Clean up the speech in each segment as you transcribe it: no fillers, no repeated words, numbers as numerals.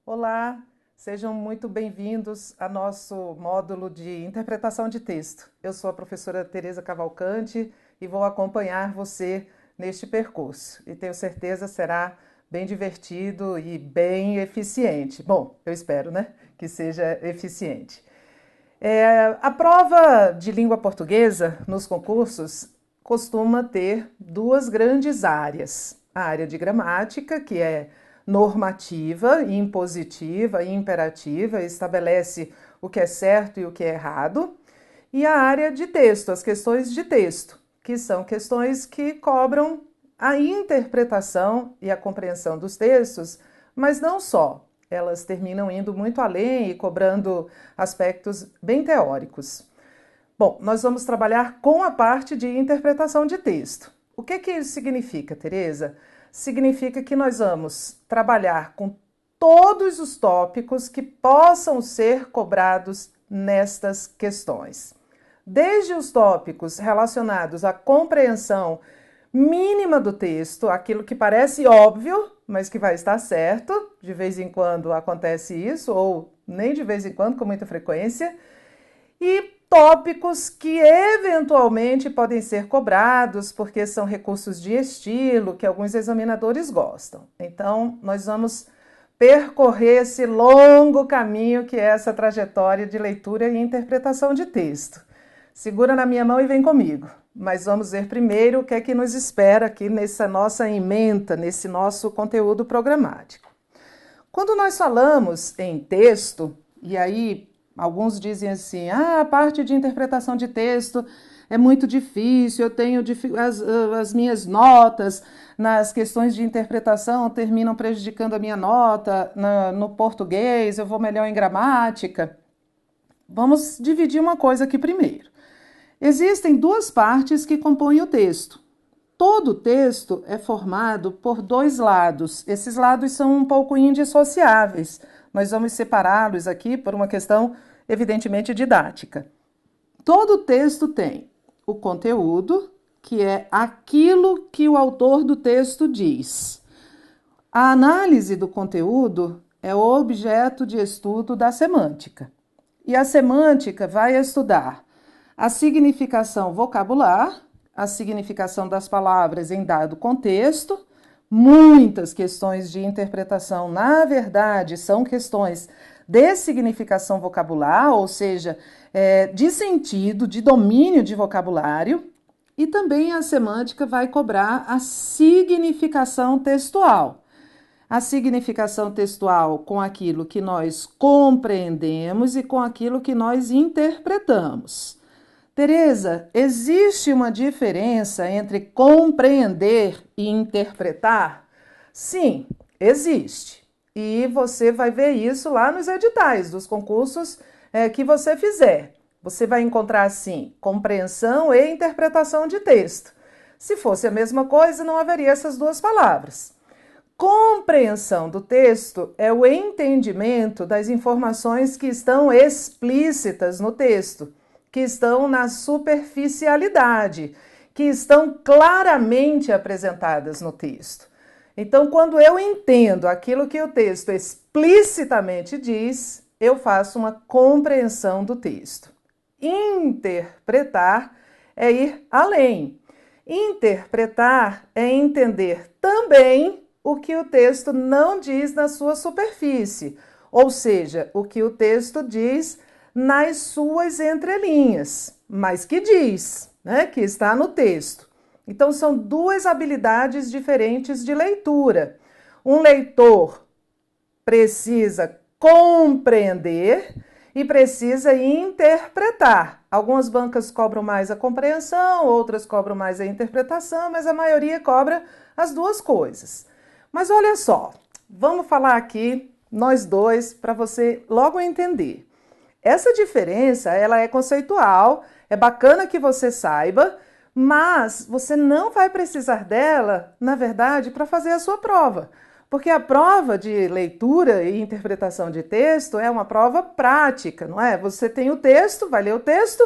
Olá, sejam muito bem-vindos ao nosso módulo de interpretação de texto. Eu sou a professora Tereza Cavalcante e vou acompanhar você neste percurso. E tenho certeza será bem divertido e bem eficiente. Bom, eu espero, né, que seja eficiente. A prova de língua portuguesa nos concursos costuma ter duas grandes áreas. A área de gramática, que é normativa, impositiva e imperativa, estabelece o que é certo e o que é errado, e a área de texto, as questões de texto, que são questões que cobram a interpretação e a compreensão dos textos, mas não só. Elas terminam indo muito além e cobrando aspectos bem teóricos. Bom, nós vamos trabalhar com a parte de interpretação de texto. O que isso significa, Tereza? Significa que nós vamos trabalhar com todos os tópicos que possam ser cobrados nestas questões. Desde os tópicos relacionados à compreensão mínima do texto, aquilo que parece óbvio, mas que vai estar certo, de vez em quando acontece isso, ou nem de vez em quando, com muita frequência, e tópicos que eventualmente podem ser cobrados, porque são recursos de estilo que alguns examinadores gostam. Então, nós vamos percorrer esse longo caminho que é essa trajetória de leitura e interpretação de texto. Segura na minha mão e vem comigo. Mas vamos ver primeiro o que é que nos espera aqui nessa nossa ementa, nesse nosso conteúdo programático. Quando nós falamos em texto, e aí alguns dizem assim, a parte de interpretação de texto é muito difícil, eu tenho as minhas notas nas questões de interpretação terminam prejudicando a minha nota no português, eu vou melhor em gramática. Vamos dividir uma coisa aqui primeiro. Existem duas partes que compõem o texto. Todo o texto é formado por dois lados. Esses lados são um pouco indissociáveis. Nós vamos separá-los aqui por uma questão, evidentemente, didática. Todo o texto tem o conteúdo, que é aquilo que o autor do texto diz. A análise do conteúdo é o objeto de estudo da semântica. E a semântica vai estudar a significação vocabular, a significação das palavras em dado contexto. Muitas questões de interpretação, na verdade, são questões de significação vocabular, ou seja, de sentido, de domínio de vocabulário. E também a semântica vai cobrar a significação textual. A significação textual com aquilo que nós compreendemos e com aquilo que nós interpretamos. Tereza, existe uma diferença entre compreender e interpretar? Sim, existe. E você vai ver isso lá nos editais dos concursos que você fizer. Você vai encontrar, assim, compreensão e interpretação de texto. Se fosse a mesma coisa, não haveria essas duas palavras. Compreensão do texto é o entendimento das informações que estão explícitas no texto, que estão na superficialidade, que estão claramente apresentadas no texto. Então, quando eu entendo aquilo que o texto explicitamente diz, eu faço uma compreensão do texto. Interpretar é ir além. Interpretar é entender também o que o texto não diz na sua superfície, ou seja, o que o texto diz nas suas entrelinhas, mas que diz, né, que está no texto. Então, são duas habilidades diferentes de leitura. Um leitor precisa compreender e precisa interpretar. Algumas bancas cobram mais a compreensão, outras cobram mais a interpretação, mas a maioria cobra as duas coisas. Mas olha só, vamos falar aqui, nós dois, para você logo entender. Essa diferença, ela é conceitual, é bacana que você saiba, mas você não vai precisar dela, na verdade, para fazer a sua prova. Porque a prova de leitura e interpretação de texto é uma prova prática, não é? Você tem o texto, vai ler o texto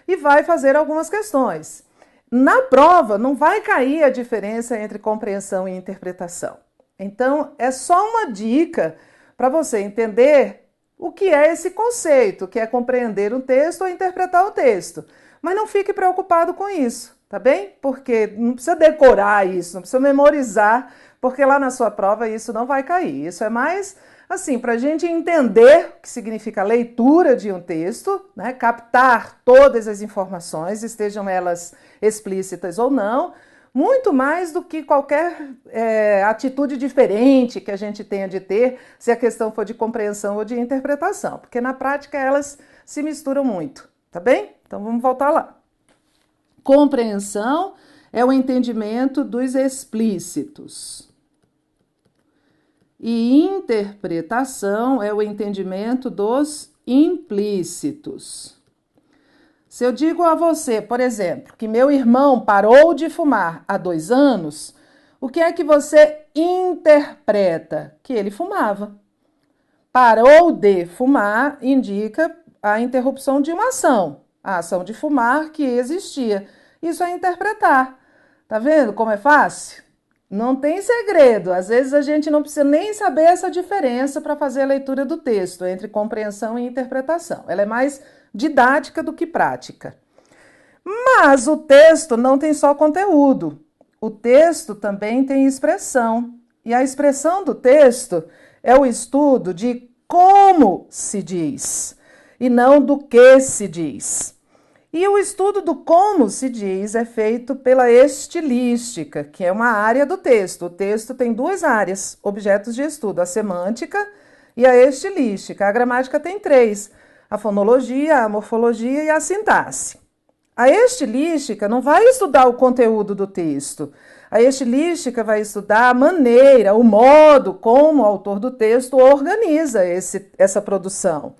e vai fazer algumas questões. Na prova, não vai cair a diferença entre compreensão e interpretação. Então, é só uma dica para você entender o que é esse conceito, que é compreender um texto ou interpretar o texto. Mas não fique preocupado com isso, tá bem? Porque não precisa decorar isso, não precisa memorizar, porque lá na sua prova isso não vai cair. Isso é mais assim, para a gente entender o que significa a leitura de um texto, né? Captar todas as informações, estejam elas explícitas ou não, muito mais do que qualquer atitude diferente que a gente tenha de ter, se a questão for de compreensão ou de interpretação, porque na prática elas se misturam muito, tá bem? Então vamos voltar lá. Compreensão é o entendimento dos explícitos. E interpretação é o entendimento dos implícitos. Se eu digo a você, por exemplo, que meu irmão parou de fumar há 2 anos, o que é que você interpreta? Que ele fumava. Parou de fumar indica a interrupção de uma ação, a ação de fumar que existia. Isso é interpretar. Tá vendo como é fácil? Não tem segredo. Às vezes a gente não precisa nem saber essa diferença para fazer a leitura do texto entre compreensão e interpretação. Ela é mais didática do que prática. Mas o texto não tem só conteúdo. O texto também tem expressão. E a expressão do texto é o estudo de como se diz e não do que se diz. E o estudo do como se diz é feito pela estilística, que é uma área do texto. O texto tem 2 áreas, objetos de estudo, a semântica e a estilística. A gramática tem 3, a fonologia, a morfologia e a sintaxe. A estilística não vai estudar o conteúdo do texto. A estilística vai estudar a maneira, o modo como o autor do texto organiza essa produção.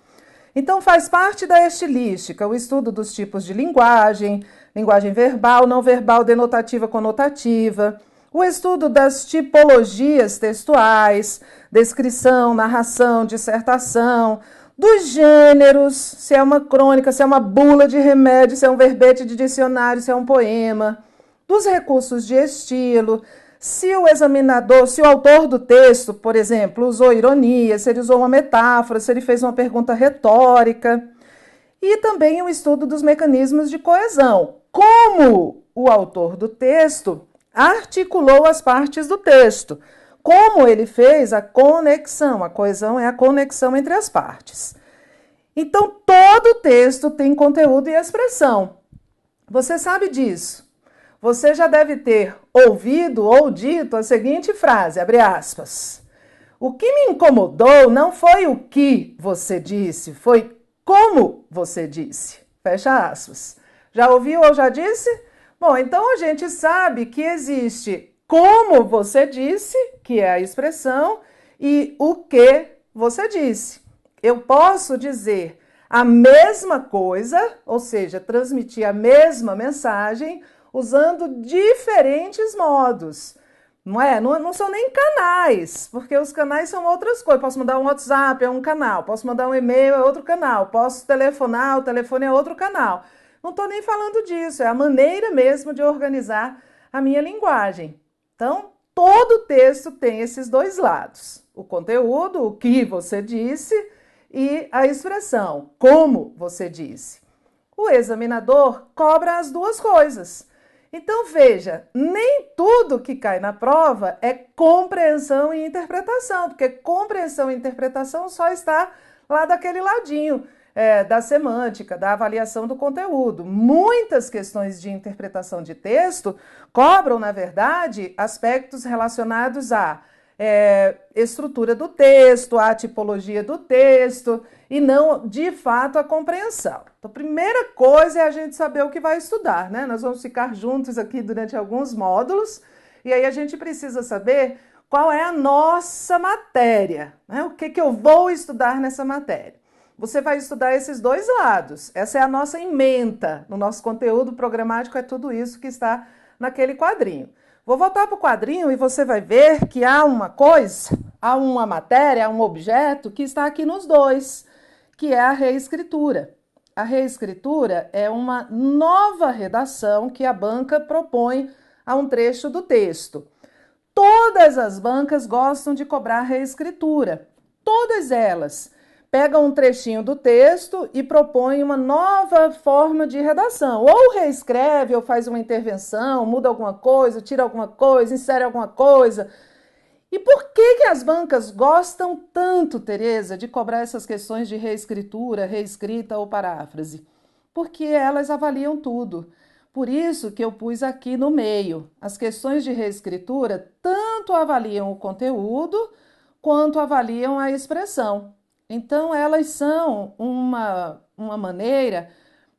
Então, faz parte da estilística o estudo dos tipos de linguagem, linguagem verbal, não verbal, denotativa, conotativa, o estudo das tipologias textuais, descrição, narração, dissertação, dos gêneros, se é uma crônica, se é uma bula de remédio, se é um verbete de dicionário, se é um poema, dos recursos de estilo, se o examinador, se o autor do texto, por exemplo, usou ironia, se ele usou uma metáfora, se ele fez uma pergunta retórica. E também o estudo dos mecanismos de coesão. Como o autor do texto articulou as partes do texto. Como ele fez a conexão. A coesão é a conexão entre as partes. Então, todo texto tem conteúdo e expressão. Você sabe disso. Você já deve ter ouvido ou dito a seguinte frase, abre aspas. O que me incomodou não foi o que você disse, foi como você disse. Fecha aspas. Já ouviu ou já disse? Bom, então a gente sabe que existe como você disse, que é a expressão, e o que você disse. Eu posso dizer a mesma coisa, ou seja, transmitir a mesma mensagem, usando diferentes modos, não é? Não são nem canais, porque os canais são outras coisas. Posso mandar um WhatsApp, é um canal. Posso mandar um e-mail, é outro canal. Posso telefonar, o telefone é outro canal. Não estou nem falando disso, é a maneira mesmo de organizar a minha linguagem. Então, todo texto tem esses 2 lados. O conteúdo, o que você disse, e a expressão, como você disse. O examinador cobra as 2 coisas. Então, veja, nem tudo que cai na prova é compreensão e interpretação, porque compreensão e interpretação só está lá daquele ladinho da semântica, da avaliação do conteúdo. Muitas questões de interpretação de texto cobram, na verdade, aspectos relacionados à estrutura do texto, à tipologia do texto, e não, de fato, a compreensão. Então, a primeira coisa é a gente saber o que vai estudar, né? Nós vamos ficar juntos aqui durante alguns módulos, e aí a gente precisa saber qual é a nossa matéria, né? O que eu vou estudar nessa matéria. Você vai estudar esses 2 lados, essa é a nossa ementa. No nosso conteúdo programático é tudo isso que está naquele quadrinho. Vou voltar para o quadrinho e você vai ver que há uma coisa, há uma matéria, há um objeto que está aqui nos 2, que é a reescritura. A reescritura é uma nova redação que a banca propõe a um trecho do texto. Todas as bancas gostam de cobrar reescritura. todas elas pegam um trechinho do texto e propõem uma nova forma de redação. Ou reescreve, ou faz uma intervenção, muda alguma coisa, tira alguma coisa, insere alguma coisa. E por que as bancas gostam tanto, Tereza, de cobrar essas questões de reescritura, reescrita ou paráfrase? Porque elas avaliam tudo. Por isso que eu pus aqui no meio. As questões de reescritura tanto avaliam o conteúdo quanto avaliam a expressão. Então, elas são uma maneira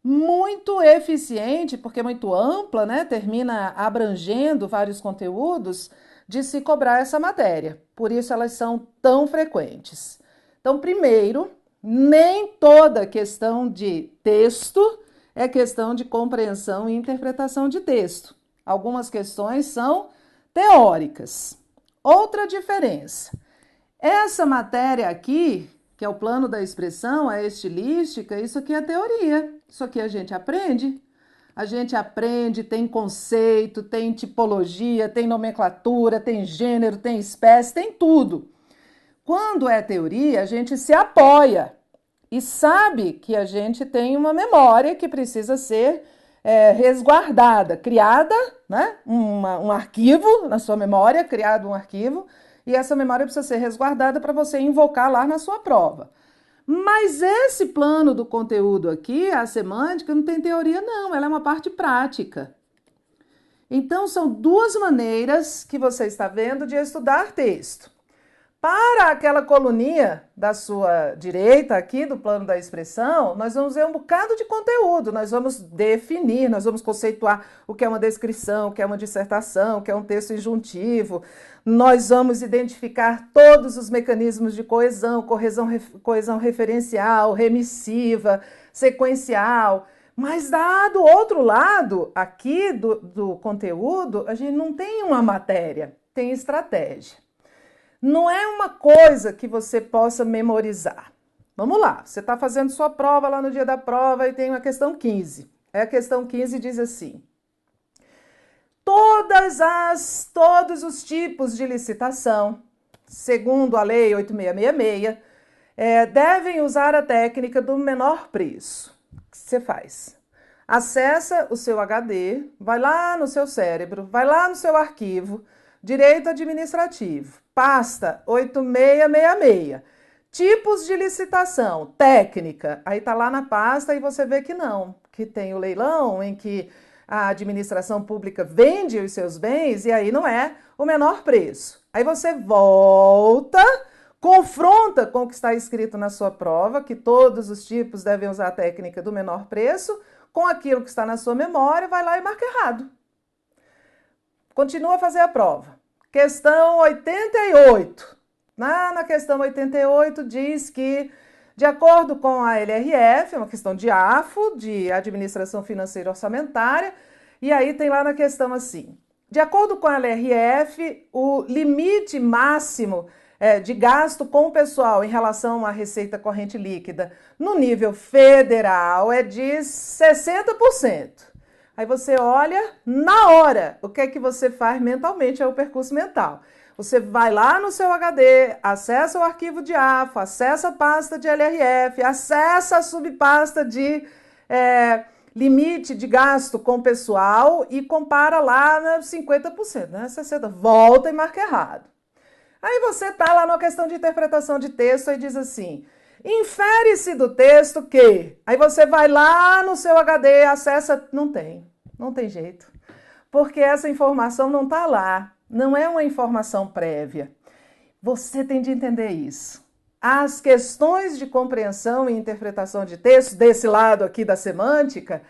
muito eficiente, porque é muito ampla, né? Termina abrangendo vários conteúdos, de se cobrar essa matéria. Por isso, elas são tão frequentes. Então, primeiro, nem toda questão de texto é questão de compreensão e interpretação de texto. Algumas questões são teóricas. Outra diferença. Essa matéria aqui, que é o plano da expressão, a estilística, isso aqui é teoria. Isso aqui a gente aprende. A gente aprende, tem conceito, tem tipologia, tem nomenclatura, tem gênero, tem espécie, tem tudo. Quando é teoria, a gente se apoia e sabe que a gente tem uma memória que precisa ser resguardada, criada, né? Um arquivo na sua memória, criado um arquivo, e essa memória precisa ser resguardada para você invocar lá na sua prova. Mas esse plano do conteúdo aqui, a semântica, não tem teoria não, ela é uma parte prática. Então, são duas maneiras que você está vendo de estudar texto. Para aquela coluninha da sua direita aqui, do plano da expressão, nós vamos ver um bocado de conteúdo, nós vamos definir, nós vamos conceituar o que é uma descrição, o que é uma dissertação, o que é um texto injuntivo, nós vamos identificar todos os mecanismos de coesão, coesão referencial, remissiva, sequencial, mas do outro lado, aqui do conteúdo, a gente não tem uma matéria, tem estratégia. Não é uma coisa que você possa memorizar. Vamos lá, você está fazendo sua prova lá no dia da prova e tem uma questão 15. A questão 15 diz assim: todos os tipos de licitação, segundo a Lei 8666, devem usar a técnica do menor preço. O que você faz? Acessa o seu HD, vai lá no seu cérebro, vai lá no seu arquivo, Direito Administrativo, pasta 8666, tipos de licitação, técnica, aí tá lá na pasta e você vê que não, que tem o leilão em que a administração pública vende os seus bens e aí não é o menor preço. Aí você volta, confronta com o que está escrito na sua prova, que todos os tipos devem usar a técnica do menor preço, com aquilo que está na sua memória, vai lá e marca errado. Continua a fazer a prova. Questão 88. Na questão 88 diz que, de acordo com a LRF, é uma questão de AFO, de Administração Financeira Orçamentária, e aí tem lá na questão assim: de acordo com a LRF, o limite máximo de gasto com o pessoal em relação à receita corrente líquida no nível federal é de 60%. Aí você olha, na hora, o que é que você faz mentalmente, é o percurso mental. Você vai lá no seu HD, acessa o arquivo de AFO, acessa a pasta de LRF, acessa a subpasta de limite de gasto com o pessoal e compara lá 50%, né? 60%, volta e marca errado. Aí você está lá numa questão de interpretação de texto e diz assim: infere-se do texto que... Aí você vai lá no seu HD, acessa... Não tem jeito. Porque essa informação não está lá. Não é uma informação prévia. Você tem de entender isso. As questões de compreensão e interpretação de texto, desse lado aqui da semântica,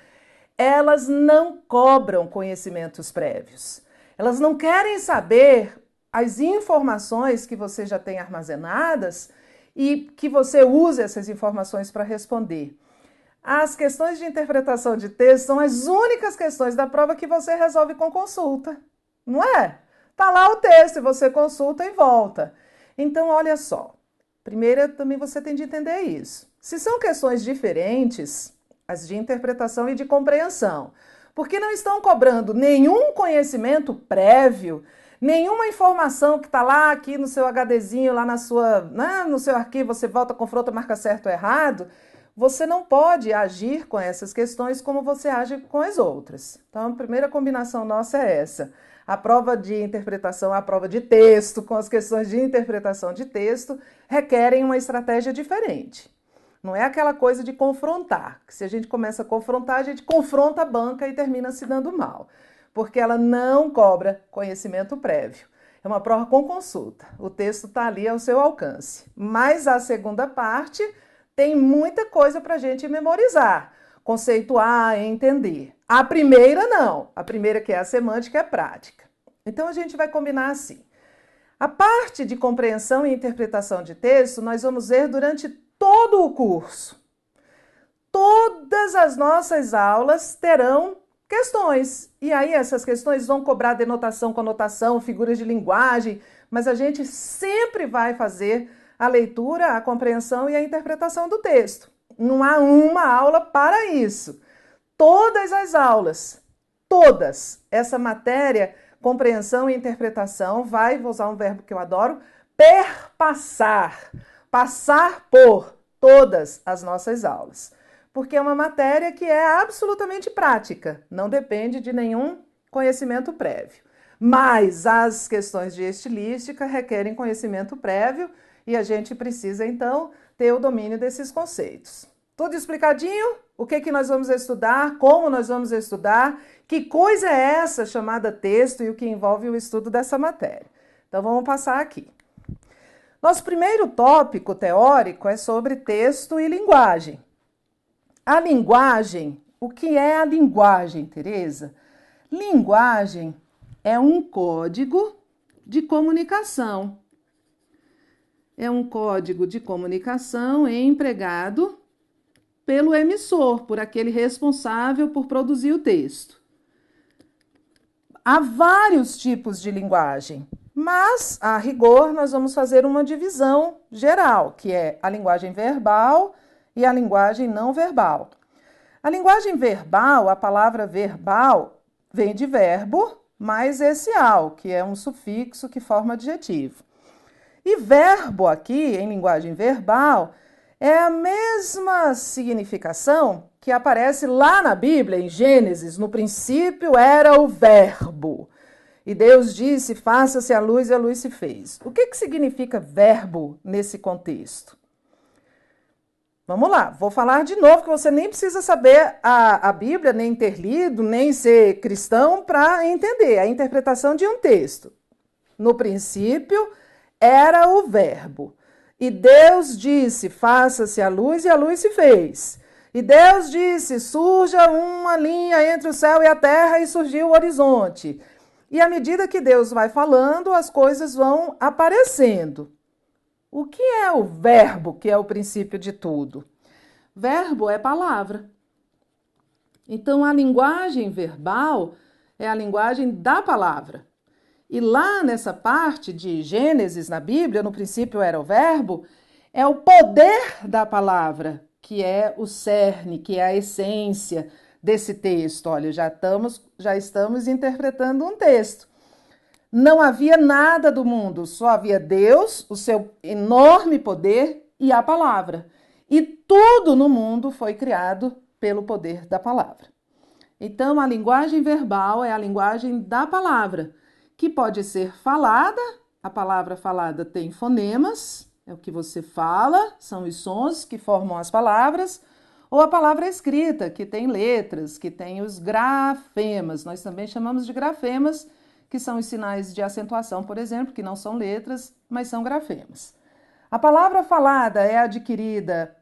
elas não cobram conhecimentos prévios. Elas não querem saber as informações que você já tem armazenadas e que você use essas informações para responder. As questões de interpretação de texto são as únicas questões da prova que você resolve com consulta, não é? Tá lá o texto e você consulta e volta. Então, olha só, primeiro também você tem de entender isso. Se são questões diferentes, as de interpretação e de compreensão, porque não estão cobrando nenhum conhecimento prévio, Nenhuma informação que está lá aqui no seu HDzinho, lá no seu arquivo, você volta, confronta, marca certo ou errado, você não pode agir com essas questões como você age com as outras. Então, a primeira combinação nossa é essa. A prova de interpretação, a prova de texto, com as questões de interpretação de texto, requerem uma estratégia diferente. Não é aquela coisa de confrontar, que se a gente começa a confrontar, a gente confronta a banca e termina se dando mal, porque ela não cobra conhecimento prévio. É uma prova com consulta, o texto está ali ao seu alcance. Mas a segunda parte tem muita coisa para a gente memorizar, conceituar, entender. A primeira não, a primeira que é a semântica é prática. Então a gente vai combinar assim. A parte de compreensão e interpretação de texto nós vamos ver durante todo o curso. Todas as nossas aulas terão questões. E aí essas questões vão cobrar denotação, conotação, figuras de linguagem, mas a gente sempre vai fazer a leitura, a compreensão e a interpretação do texto. Não há uma aula para isso. Todas as aulas, todas, essa matéria, compreensão e interpretação, vou usar um verbo que eu adoro, perpassar, passar por todas as nossas aulas. Porque é uma matéria que é absolutamente prática, não depende de nenhum conhecimento prévio. Mas as questões de estilística requerem conhecimento prévio e a gente precisa, então, ter o domínio desses conceitos. Tudo explicadinho? O que nós vamos estudar? Como nós vamos estudar? Que coisa é essa chamada texto e o que envolve o estudo dessa matéria? Então, vamos passar aqui. Nosso primeiro tópico teórico é sobre texto e linguagem. A linguagem, o que é a linguagem, Tereza? Linguagem é um código de comunicação. É um código de comunicação empregado pelo emissor, por aquele responsável por produzir o texto. Há vários tipos de linguagem, mas, a rigor, nós vamos fazer uma divisão geral, que é a linguagem verbal e a linguagem não verbal. A linguagem verbal, a palavra verbal, vem de verbo mais esse al, que é um sufixo que forma adjetivo. E verbo aqui, em linguagem verbal, é a mesma significação que aparece lá na Bíblia, em Gênesis. No princípio era o verbo. E Deus disse, faça-se a luz e a luz se fez. O que significa verbo nesse contexto? Vamos lá, vou falar de novo que você nem precisa saber a Bíblia, nem ter lido, nem ser cristão para entender a interpretação de um texto. No princípio era o verbo. E Deus disse, faça-se a luz e a luz se fez. E Deus disse, surja uma linha entre o céu e a terra e surgiu o horizonte. E à medida que Deus vai falando, as coisas vão aparecendo. O que é o verbo, que é o princípio de tudo? Verbo é palavra. Então, a linguagem verbal é a linguagem da palavra. E lá nessa parte de Gênesis, na Bíblia, no princípio era o verbo, é o poder da palavra, que é o cerne, que é a essência desse texto. Olha, já estamos interpretando um texto. Não havia nada do mundo, só havia Deus, o seu enorme poder e a palavra. E tudo no mundo foi criado pelo poder da palavra. Então, a linguagem verbal é a linguagem da palavra, que pode ser falada. A palavra falada tem fonemas, é o que você fala, são os sons que formam as palavras, ou a palavra escrita, que tem letras, que tem os grafemas. Nós também chamamos de grafemas, que são os sinais de acentuação, por exemplo, que não são letras, mas são grafemas. A palavra falada é adquirida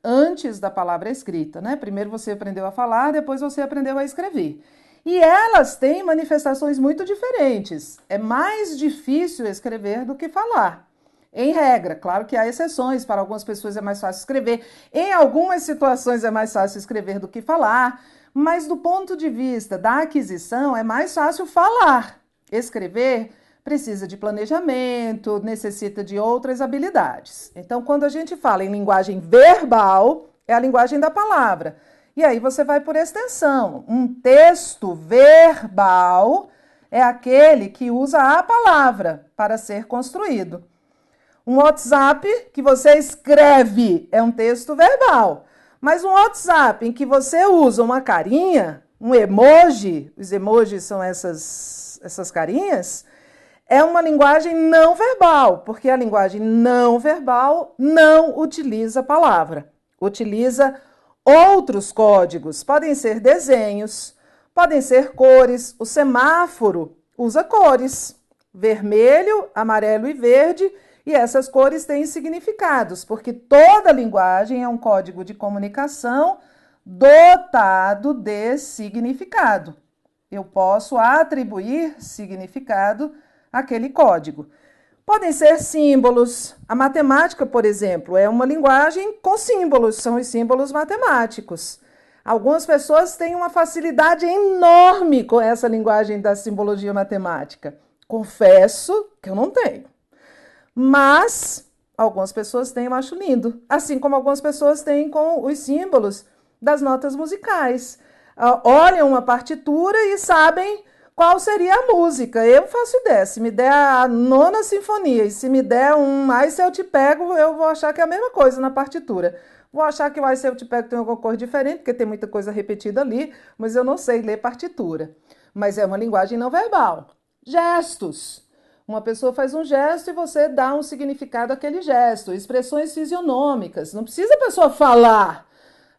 antes da palavra escrita, né? Primeiro você aprendeu a falar, depois você aprendeu a escrever. E elas têm manifestações muito diferentes. É mais difícil escrever do que falar. Em regra, claro que há exceções, para algumas pessoas é mais fácil escrever, em algumas situações é mais fácil escrever do que falar, mas do ponto de vista da aquisição é mais fácil falar. Escrever precisa de planejamento, necessita de outras habilidades. Então, quando a gente fala em linguagem verbal, é a linguagem da palavra. E aí você vai por extensão. Um texto verbal é aquele que usa a palavra para ser construído. Um WhatsApp que você escreve é um texto verbal, mas um WhatsApp em que você usa uma carinha, um emoji, os emojis são essas carinhas, é uma linguagem não verbal, porque a linguagem não verbal não utiliza palavra, utiliza outros códigos, podem ser desenhos, podem ser cores. O semáforo usa cores, vermelho, amarelo e verde, e essas cores têm significados, porque toda linguagem é um código de comunicação dotado de significado. Eu posso atribuir significado àquele código. Podem ser símbolos. A matemática, por exemplo, é uma linguagem com símbolos, são os símbolos matemáticos. Algumas pessoas têm uma facilidade enorme com essa linguagem da simbologia matemática. Confesso que eu não tenho. Mas algumas pessoas têm, eu acho lindo. Assim como algumas pessoas têm com os símbolos das notas musicais. Olham uma partitura e sabem qual seria a música. Eu faço ideia. Se me der a nona sinfonia e se me der um Ai Se Eu Te Pego, eu vou achar que é a mesma coisa na partitura. Vou achar que o Ai Se Eu Te Pego tem alguma coisa diferente, porque tem muita coisa repetida ali, mas eu não sei ler partitura. Mas é uma linguagem não verbal. Gestos. Uma pessoa faz um gesto e você dá um significado àquele gesto. Expressões fisionômicas. Não precisa a pessoa falar.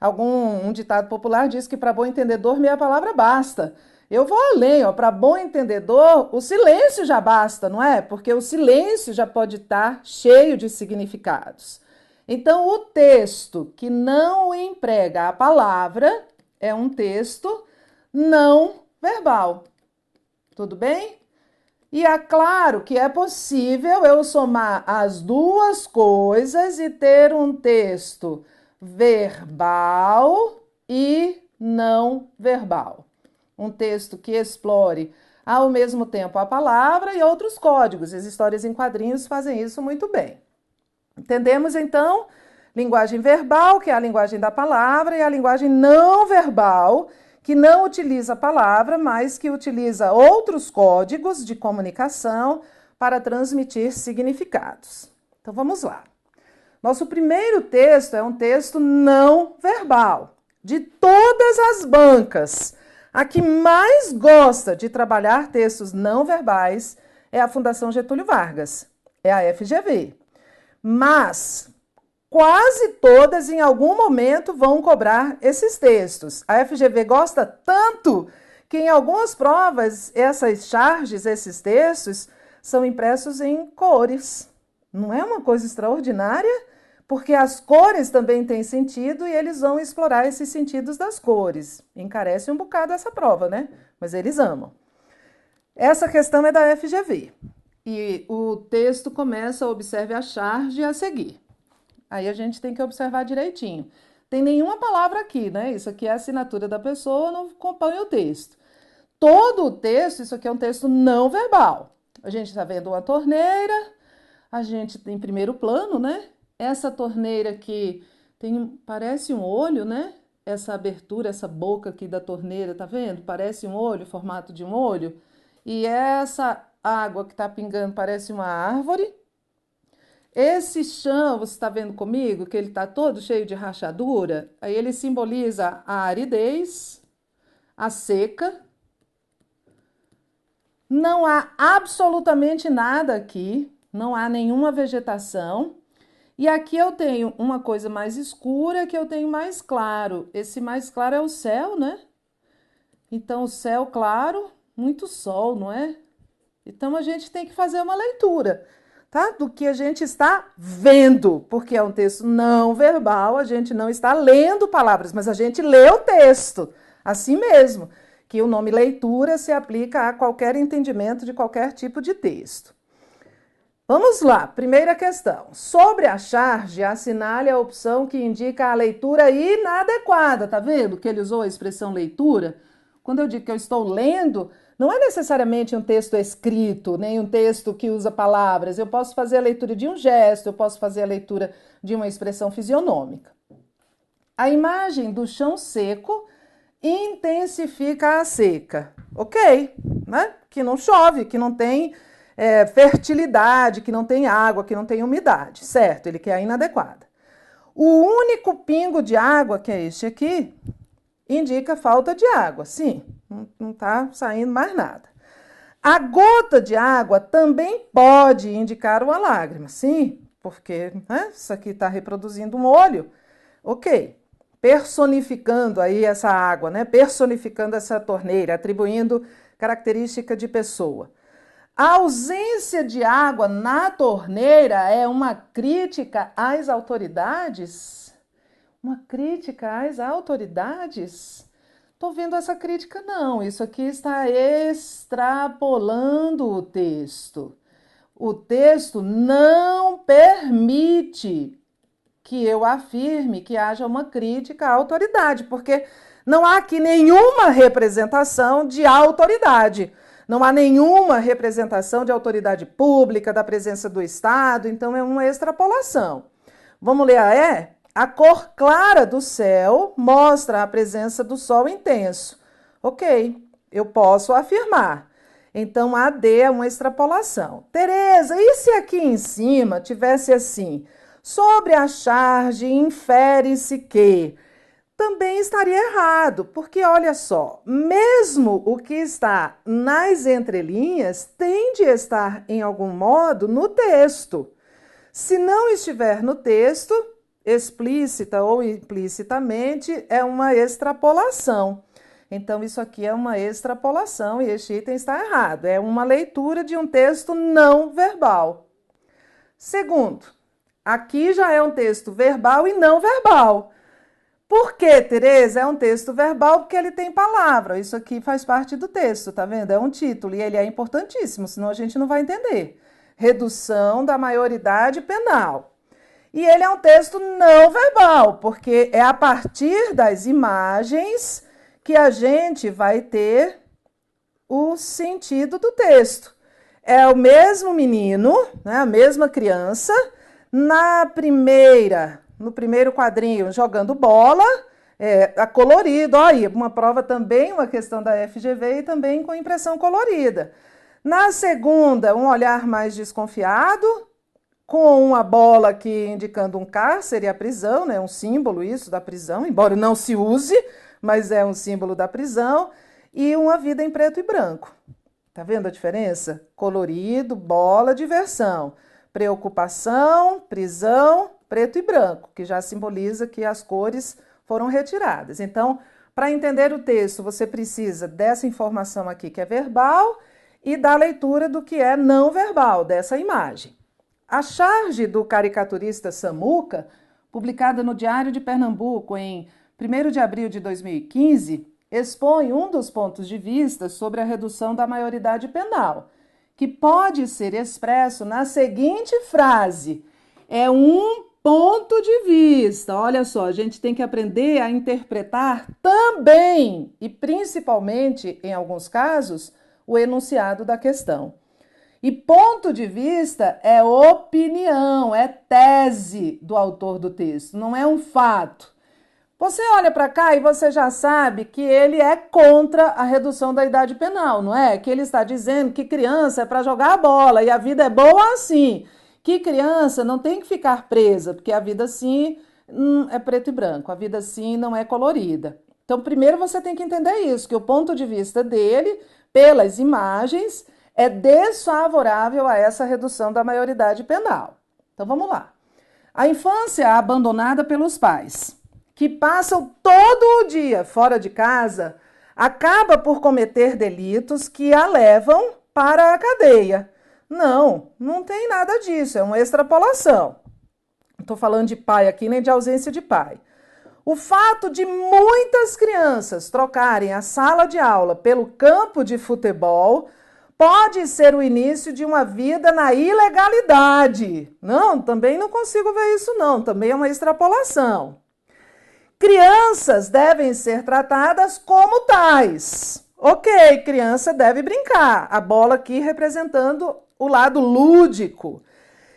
Um ditado popular diz que para bom entendedor meia palavra basta. Eu vou além, para bom entendedor, o silêncio já basta, não é? Porque o silêncio já pode estar cheio de significados. Então, o texto que não emprega a palavra é um texto não verbal. Tudo bem? E é claro que é possível eu somar as duas coisas e ter um texto verbal e não verbal. Um texto que explore ao mesmo tempo a palavra e outros códigos. As histórias em quadrinhos fazem isso muito bem. Entendemos, então, linguagem verbal, que é a linguagem da palavra, e a linguagem não verbal, que não utiliza a palavra, mas que utiliza outros códigos de comunicação para transmitir significados. Então, vamos lá. Nosso primeiro texto é um texto não verbal. De todas as bancas, a que mais gosta de trabalhar textos não verbais é a Fundação Getúlio Vargas, é a FGV. Mas quase todas, em algum momento, vão cobrar esses textos. A FGV gosta tanto que, em algumas provas, essas charges, esses textos, são impressos em cores. Não é uma coisa extraordinária? Porque as cores também têm sentido e eles vão explorar esses sentidos das cores. Encarece um bocado essa prova, né? Mas eles amam. Essa questão é da FGV. E o texto começa, observe a charge a seguir. Aí a gente tem que observar direitinho. Tem nenhuma palavra aqui, né? Isso aqui é a assinatura da pessoa, não acompanha o texto. Todo o texto, isso aqui é um texto não verbal. A gente está vendo uma torneira, a gente tem em primeiro plano, né? Essa torneira aqui parece um olho, né? Essa abertura, essa boca aqui da torneira, tá vendo? Parece um olho, formato de um olho. E essa água que tá pingando parece uma árvore. Esse chão, você está vendo comigo, que ele tá todo cheio de rachadura? Aí ele simboliza a aridez, a seca. Não há absolutamente nada aqui, não há nenhuma vegetação. E aqui eu tenho uma coisa mais escura que eu tenho mais claro. Esse mais claro é o céu, né? Então, o céu claro, muito sol, não é? Então, a gente tem que fazer uma leitura, tá? Do que a gente está vendo, porque é um texto não verbal, a gente não está lendo palavras, mas a gente lê o texto, assim mesmo, que o nome leitura se aplica a qualquer entendimento de qualquer tipo de texto. Vamos lá, primeira questão. Sobre a charge, assinale a opção que indica a leitura inadequada. Tá vendo que ele usou a expressão leitura? Quando eu digo que eu estou lendo, não é necessariamente um texto escrito, nem um texto que usa palavras. Eu posso fazer a leitura de um gesto, eu posso fazer a leitura de uma expressão fisionômica. A imagem do chão seco intensifica a seca. Ok, né? Que não chove, que não tem fertilidade, que não tem água, que não tem umidade, certo? Ele quer a inadequada. O único pingo de água, que é este aqui, indica falta de água. Sim, não está saindo mais nada. A gota de água também pode indicar uma lágrima. Sim, porque isso aqui está reproduzindo um olho. Ok, personificando aí essa água, né? Personificando essa torneira, atribuindo característica de pessoa. A ausência de água na torneira é uma crítica às autoridades? Uma crítica às autoridades? Estou vendo essa crítica, não. Isso aqui está extrapolando o texto. O texto não permite que eu afirme que haja uma crítica à autoridade, porque não há aqui nenhuma representação de autoridade. Não há nenhuma representação de autoridade pública, da presença do Estado, então é uma extrapolação. Vamos ler a E? A cor clara do céu mostra a presença do sol intenso. Ok, eu posso afirmar. Então, a D é uma extrapolação. Tereza, e se aqui em cima tivesse assim? Sobre a charge, infere-se que... Também estaria errado, porque olha só, mesmo o que está nas entrelinhas tende a estar, em algum modo, no texto. Se não estiver no texto, explícita ou implicitamente, é uma extrapolação. Então, isso aqui é uma extrapolação e este item está errado. É uma leitura de um texto não verbal. Segundo, aqui já é um texto verbal e não verbal. Por que, Tereza? É um texto verbal porque ele tem palavra. Isso aqui faz parte do texto, tá vendo? É um título e ele é importantíssimo, senão a gente não vai entender. Redução da maioridade penal. E ele é um texto não verbal, porque é a partir das imagens que a gente vai ter o sentido do texto. É o mesmo menino, né, a mesma criança, no primeiro quadrinho, jogando bola, colorido. Olha aí, uma prova também, uma questão da FGV e também com impressão colorida. Na segunda, um olhar mais desconfiado, com uma bola aqui indicando um cárcere, a prisão, né? Um símbolo isso da prisão, embora não se use, mas é um símbolo da prisão, e uma vida em preto e branco. Tá vendo a diferença? Colorido, bola, diversão. Preocupação, prisão, preto e branco, que já simboliza que as cores foram retiradas. Então, para entender o texto, você precisa dessa informação aqui que é verbal e da leitura do que é não verbal, dessa imagem. A charge do caricaturista Samuca, publicada no Diário de Pernambuco em 1º de abril de 2015, expõe um dos pontos de vista sobre a redução da maioridade penal, que pode ser expresso na seguinte frase: é um ponto de vista. Olha só, a gente tem que aprender a interpretar também, e principalmente, em alguns casos, o enunciado da questão. E ponto de vista é opinião, é tese do autor do texto, não é um fato. Você olha para cá e você já sabe que ele é contra a redução da idade penal, não é? Que ele está dizendo que criança é para jogar a bola e a vida é boa assim. Que criança não tem que ficar presa, porque a vida assim é preto e branco, a vida assim não é colorida. Então, primeiro você tem que entender isso, que o ponto de vista dele, pelas imagens, é desfavorável a essa redução da maioridade penal. Então, vamos lá. A infância abandonada pelos pais, que passam todo o dia fora de casa, acaba por cometer delitos que a levam para a cadeia. Não, não tem nada disso, é uma extrapolação. Não estou falando de pai aqui, nem de ausência de pai. O fato de muitas crianças trocarem a sala de aula pelo campo de futebol pode ser o início de uma vida na ilegalidade. Não, também não consigo ver isso não, também é uma extrapolação. Crianças devem ser tratadas como tais. Ok, criança deve brincar, a bola aqui representando o lado lúdico.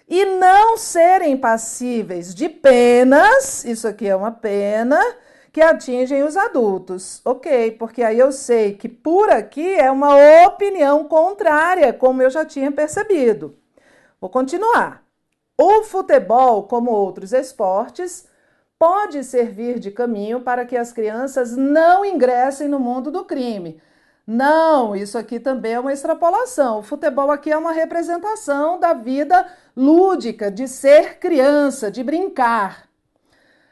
E não serem passíveis de penas, isso aqui é uma pena, que atingem os adultos. Ok, porque aí eu sei que por aqui é uma opinião contrária, como eu já tinha percebido. Vou continuar. O futebol, como outros esportes, pode servir de caminho para que as crianças não ingressem no mundo do crime. Não, isso aqui também é uma extrapolação. O futebol aqui é uma representação da vida lúdica, de ser criança, de brincar.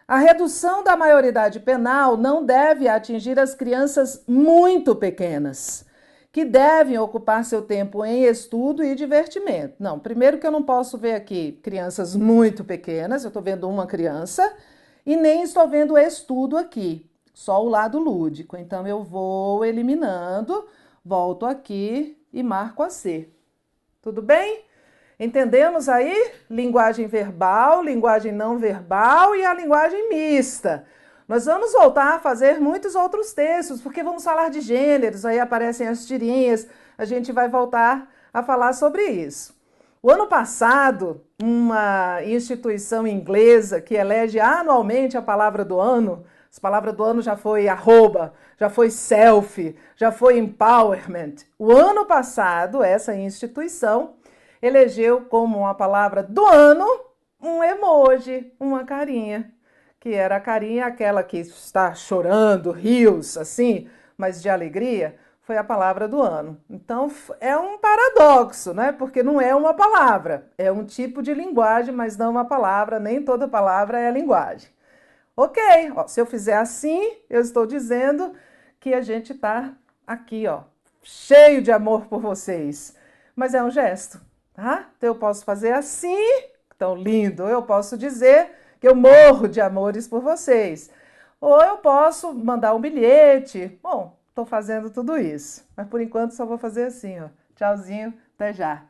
A redução da maioridade penal não deve atingir as crianças muito pequenas, que devem ocupar seu tempo em estudo e divertimento. Não, primeiro que eu não posso ver aqui crianças muito pequenas, eu estou vendo uma criança, e nem estou vendo estudo aqui, só o lado lúdico. Então eu vou eliminando, volto aqui e marco a C. Tudo bem? Entendemos aí? Linguagem verbal, linguagem não verbal e a linguagem mista. Nós vamos voltar a fazer muitos outros textos, porque vamos falar de gêneros, aí aparecem as tirinhas, a gente vai voltar a falar sobre isso. O ano passado, uma instituição inglesa que elege anualmente a palavra do ano, a palavra do ano já foi arroba, já foi selfie, já foi empowerment. O ano passado, essa instituição elegeu como a palavra do ano um emoji, uma carinha, que era a carinha aquela que está chorando, rios, assim, mas de alegria, foi a palavra do ano. Então, é um paradoxo, né? Porque não é uma palavra, é um tipo de linguagem, mas não uma palavra, nem toda palavra é linguagem. Ok, ó, se eu fizer assim, eu estou dizendo que a gente está aqui, ó, cheio de amor por vocês. Mas é um gesto, tá? Então eu posso fazer assim, tão lindo, ou eu posso dizer que eu morro de amores por vocês. Ou eu posso mandar um bilhete. Bom, estou fazendo tudo isso. Mas por enquanto só vou fazer assim, ó. Tchauzinho, até já.